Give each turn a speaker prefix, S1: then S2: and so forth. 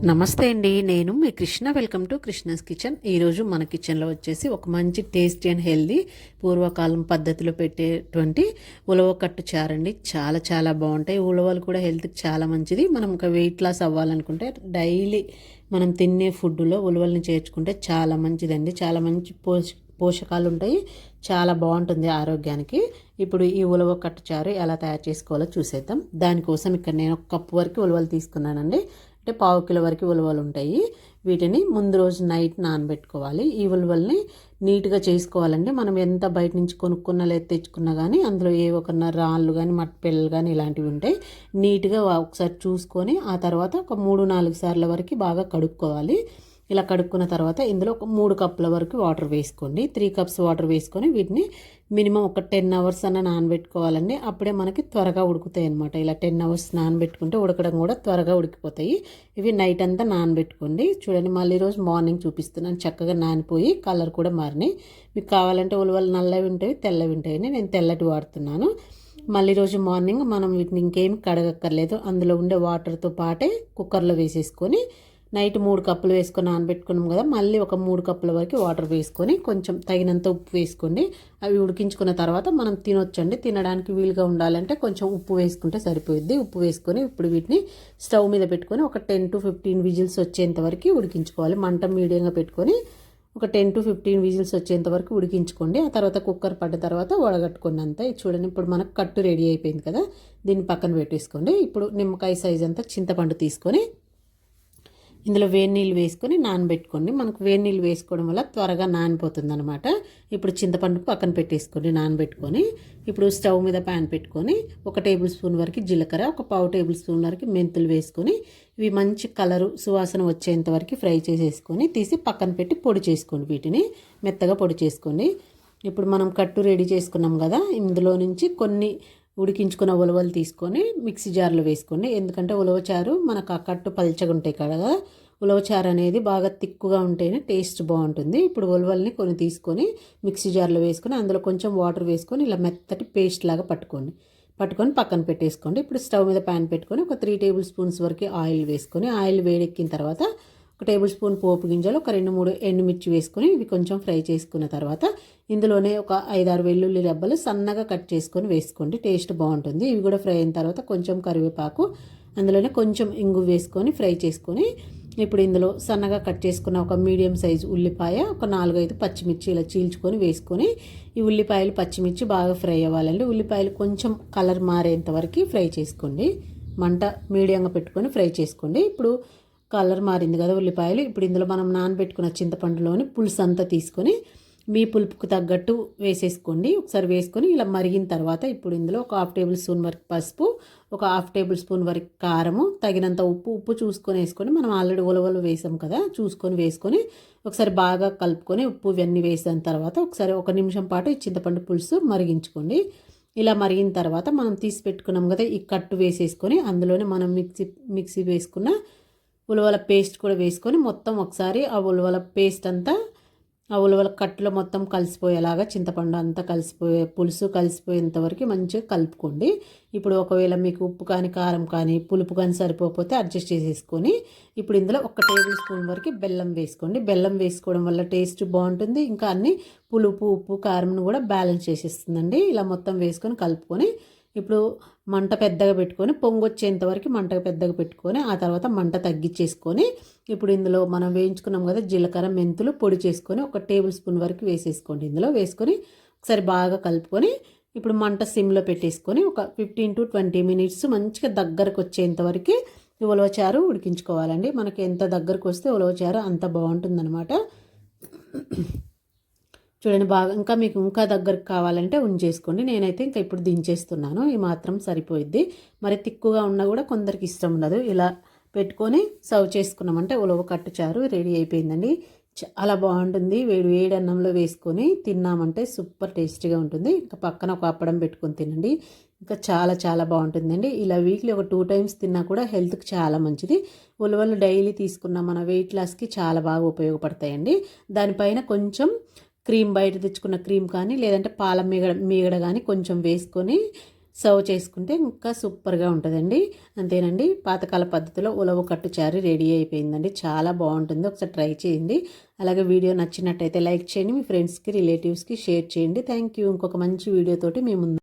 S1: నమస్తే అండి. నేను మీ Krishna. Welcome to Krishna's kitchen. ఈరోజు మన కిచెన్లో వచ్చేసి ఒక మంచి టేస్టీ అండ్ హెల్దీ పూర్వకాలం పద్ధతిలో పెట్టేటువంటి ఉలవకట్టు చారండి. చాలా చాలా బాగుంటాయి. ఉలవలు కూడా హెల్త్కి చాలా మంచిది. మనం ఒక వెయిట్ లాస్ అవ్వాలనుకుంటే డైలీ మనం తినే ఫుడ్లో ఉలవల్ని చేర్చుకుంటే చాలా మంచిదండి. చాలా మంచి పోషకాలు ఉంటాయి. చాలా బాగుంటుంది ఆరోగ్యానికి. ఇప్పుడు ఈ ఉలవకట్టు చారు ఎలా తయారు చేసుకోవాలో చూసేద్దాం. దానికోసం ఇక్కడ నేను ఒక కప్పు వరకు ఉలవలు తీసుకున్నానండి. అంటే పావు కిలో వరకు ఉలవలు ఉంటాయి. వీటిని ముందు రోజు నైట్ నానబెట్టుకోవాలి. ఈ ఉలవల్ని నీట్గా చేసుకోవాలండి. మనం ఎంత బయట నుంచి కొనుక్కున్నా లేదా తెచ్చుకున్నా కానీ అందులో ఏ ఒక రాళ్ళు కానీ మట్టిపెళ్ళలు కానీ ఇలాంటివి ఉంటాయి. నీట్గా ఒకసారి చూసుకొని ఆ తర్వాత ఒక 3-4 సార్ల వరకు బాగా కడుక్కోవాలి. ఇలా కడుక్కున్న తర్వాత ఇందులో ఒక 3 కప్పుల వరకు వాటర్ వేసుకోండి. 3 కప్స్ వాటర్ వేసుకొని వీటిని మినిమం ఒక 10 అవర్స్ అన్న నానబెట్టుకోవాలండి. అప్పుడే మనకి త్వరగా ఉడుకుతాయి అనమాట. ఇలా 10 అవర్స్ నానబెట్టుకుంటే ఉడకడం కూడా త్వరగా ఉడికిపోతాయి. ఇవి నైట్ అంతా నానబెట్టుకోండి. చూడండి, మళ్ళీ రోజు మార్నింగ్ చూపిస్తున్నాను. చక్కగా నానిపోయి కలర్ కూడా మారినాయి. మీకు కావాలంటే ఉలవలు నల్లవి ఉంటాయి, తెల్లవి ఉంటాయి. నేను తెల్లటి వాడుతున్నాను. మళ్ళీ రోజు మార్నింగ్ మనం వీటిని ఇంకేమి కడగక్కర్లేదు. అందులో ఉండే వాటర్తో పాటే కుక్కర్లో వేసేసుకొని నైట్ 3 కప్పులు వేసుకొని నానబెట్టుకున్నాం కదా, మళ్ళీ ఒక 3 కప్పుల వరకు వాటర్ వేసుకొని కొంచెం తగినంత ఉప్పు వేసుకోండి. అవి ఉడికించుకున్న తర్వాత మనం తినొచ్చండి. తినడానికి వీలుగా ఉండాలంటే కొంచెం ఉప్పు వేసుకుంటే సరిపోద్ది. ఉప్పు వేసుకొని ఇప్పుడు వీటిని స్టవ్ మీద పెట్టుకొని ఒక 10-15 విజిల్స్ వచ్చేంత వరకు ఉడికించుకోవాలి. మంట మీడియంగా పెట్టుకొని ఒక 10-15 విజిల్స్ వచ్చేంత వరకు ఉడికించుకోండి. ఆ తర్వాత కుక్కర్ పడ్డ తర్వాత వడగట్టుకోండి అంతా. చూడండి, ఇప్పుడు మనకు కట్టు రెడీ అయిపోయింది కదా, దీన్ని పక్కన పెట్టేసుకోండి. ఇప్పుడు నిమ్మకాయ సైజ్ అంతా చింతపండు తీసుకొని ఇందులో వేడి నీళ్ళు వేసుకొని నానబెట్టుకోండి. మనకు వేడి నీళ్ళు వేసుకోవడం వల్ల త్వరగా నానిపోతుంది అనమాట. ఇప్పుడు చింతపండు పక్కన పెట్టేసుకోండి నానబెట్టుకొని. ఇప్పుడు స్టవ్ మీద ప్యాన్ పెట్టుకొని 1 టేబుల్ స్పూన్ వరకు జీలకర్ర, ఒక పావు టేబుల్ స్పూన్ వరకు మెంతులు వేసుకొని ఇవి మంచి కలరు సువాసన వచ్చేంత వరకు ఫ్రై చేసేసుకొని తీసి పక్కన పెట్టి పొడి చేసుకోండి. వీటిని మెత్తగా పొడి చేసుకోండి. ఇప్పుడు మనం కట్టు రెడీ చేసుకున్నాం కదా, ఇందులో నుంచి కొన్ని ఉడికించుకున్న ఉలవలు తీసుకొని మిక్సీ జార్లో వేసుకోండి. ఎందుకంటే ఉలవచారు మనకు ఆ కట్టు పల్చగా ఉంటాయి కదా, ఉలవచారు అనేది బాగా తిక్కుగా ఉంటేనే టేస్ట్ బాగుంటుంది. ఇప్పుడు ఉలవల్ని కొన్ని తీసుకొని మిక్సీ జార్లో వేసుకొని అందులో కొంచెం వాటర్ వేసుకొని ఇలా మెత్తటి పేస్ట్ లాగా పట్టుకొని పక్కన పెట్టేసుకోండి. ఇప్పుడు స్టవ్ మీద ప్యాన్ పెట్టుకొని ఒక 3 టేబుల్ స్పూన్స్ వరకు ఆయిల్ వేసుకొని ఆయిల్ వేడెక్కిన తర్వాత 1 టేబుల్ స్పూన్ పోపు గింజలు, ఒక 2-3 ఎండుమిర్చి వేసుకొని ఇవి కొంచెం ఫ్రై చేసుకున్న తర్వాత ఇందులోనే ఒక 5-6 వెల్లుల్లి రెబ్బలు సన్నగా కట్ చేసుకొని వేసుకోండి. టేస్ట్ బాగుంటుంది. ఇవి కూడా ఫ్రై అయిన తర్వాత కొంచెం కరివేపాకు, అందులోనే కొంచెం ఇంగు వేసుకొని ఫ్రై చేసుకొని ఇప్పుడు ఇందులో సన్నగా కట్ చేసుకున్న ఒక మీడియం సైజు ఉల్లిపాయ, ఒక 4-5 పచ్చిమిర్చి ఇలా చీల్చుకొని వేసుకొని ఈ ఉల్లిపాయలు పచ్చిమిర్చి బాగా ఫ్రై అవ్వాలండి. ఉల్లిపాయలు కొంచెం కలర్ మారేంత వరకు ఫ్రై చేసుకోండి. మంట మీడియంగా పెట్టుకొని ఫ్రై చేసుకోండి. ఇప్పుడు కలర్ మారింది కదా ఉల్లిపాయలు. ఇప్పుడు ఇందులో మనం నానబెట్టుకున్న చింతపండులోని పులుసు అంతా తీసుకొని మీ పులుపుకు తగ్గట్టు వేసేసుకోండి. ఒకసారి వేసుకొని ఇలా మరిగిన తర్వాత ఇప్పుడు ఇందులో ఒక 1/2 టేబుల్ స్పూన్ వరకు పసుపు, ఒక 1/2 టేబుల్ స్పూన్ వరకు కారము, తగినంత ఉప్పు చూసుకొని వేసుకొని, మనం ఆల్రెడీ ఉలవలు వేసాం కదా చూసుకొని వేసుకొని ఒకసారి బాగా కలుపుకొని ఉప్పు ఇవన్నీ వేసిన తర్వాత ఒకసారి 1 నిమిషం పాటు ఈ చింతపండు పులుసు మరిగించుకోండి. ఇలా మరిగిన తర్వాత మనం తీసి పెట్టుకున్నాం కదా ఈ కట్టు వేసేసుకొని అందులోనే మనం మిక్సీ వేసుకున్న ఉలవల పేస్ట్ కూడా వేసుకొని మొత్తం ఒకసారి ఆ ఉలవల పేస్ట్ అంతా ఆ ఉలవల కట్టులో మొత్తం కలిసిపోయేలాగా చింతపండు అంతా పులుసు కలిసిపోయేంత వరకు మంచిగా కలుపుకోండి. ఇప్పుడు ఒకవేళ మీకు ఉప్పు కానీ కారం కానీ పులుపు కానీ సరిపోతే అడ్జస్ట్ చేసేసుకొని ఇప్పుడు ఇందులో 1 టేబుల్ స్పూన్ వరకు బెల్లం వేసుకోండి. బెల్లం వేసుకోవడం వల్ల టేస్ట్ బాగుంటుంది. ఇంకా అన్ని పులుపు ఉప్పు కారంను కూడా బ్యాలెన్స్ చేసేస్తుందండి. ఇలా మొత్తం వేసుకొని కలుపుకొని ఇప్పుడు మంట పెద్దగా పెట్టుకొని పొంగొచ్చేంత వరకు మంట పెద్దగా పెట్టుకొని ఆ తర్వాత మంట తగ్గించేసుకొని ఇప్పుడు ఇందులో మనం వేయించుకున్నాం కదా జీలకర్ర మెంతులు పొడి చేసుకొని 1 టేబుల్ స్పూన్ వరకు వేసేసుకోండి. ఇందులో వేసుకొని ఒకసారి బాగా కలుపుకొని ఇప్పుడు మంట సిమ్లో పెట్టేసుకొని ఒక 15-20 మినిట్స్ మంచిగా దగ్గరకు వచ్చేంత వరకు ఉలవచారు ఉడికించుకోవాలండి. మనకి ఎంత దగ్గరకు వస్తే ఉలవచారు అంత బాగుంటుందన్నమాట. చూడండి, బాగా ఇంకా మీకు ఇంకా దగ్గరకు కావాలంటే ఉంచేసుకోండి. నేనైతే ఇంకా ఇప్పుడు దించేస్తున్నాను. ఈ మాత్రం సరిపోయిద్ది. మరి తిక్కుగా ఉన్నా కూడా కొందరికి ఇష్టం ఉండదు. ఇలా పెట్టుకొని సర్వ్ చేసుకున్నామంటే ఉలవకట్టు చారు రెడీ అయిపోయిందండి. చాలా బాగుంటుంది. వేడి వేడి అన్నంలో వేసుకొని తిన్నామంటే సూపర్ టేస్టీగా ఉంటుంది. ఇంకా పక్కన ఒక అప్పడం పెట్టుకొని తినండి, ఇంకా చాలా చాలా బాగుంటుందండి. ఇలా వీక్లీ ఒక 2 టైమ్స్ తిన్నా కూడా హెల్త్కి చాలా మంచిది. ఉలవలు డైలీ తీసుకున్న మన వెయిట్ లాస్కి చాలా బాగా ఉపయోగపడతాయండి. దానిపైన కొంచెం క్రీమ్, బయట తెచ్చుకున్న క్రీమ్ కానీ లేదంటే పాల మీగడ కానీ కొంచెం వేసుకొని సర్వ్ చేసుకుంటే ఇంకా సూపర్గా ఉంటుందండి. అంతేనండి, పాతకాల పద్ధతిలో ఉలవకట్టు చారు రెడీ అయిపోయిందండి. చాలా బాగుంటుంది, ఒకసారి ట్రై చేయండి. అలాగే వీడియో నచ్చినట్టయితే లైక్ చేయండి, మీ ఫ్రెండ్స్కి రిలేటివ్స్కి షేర్ చేయండి. Thank you. ఇంకొక మంచి వీడియోతోటి మేము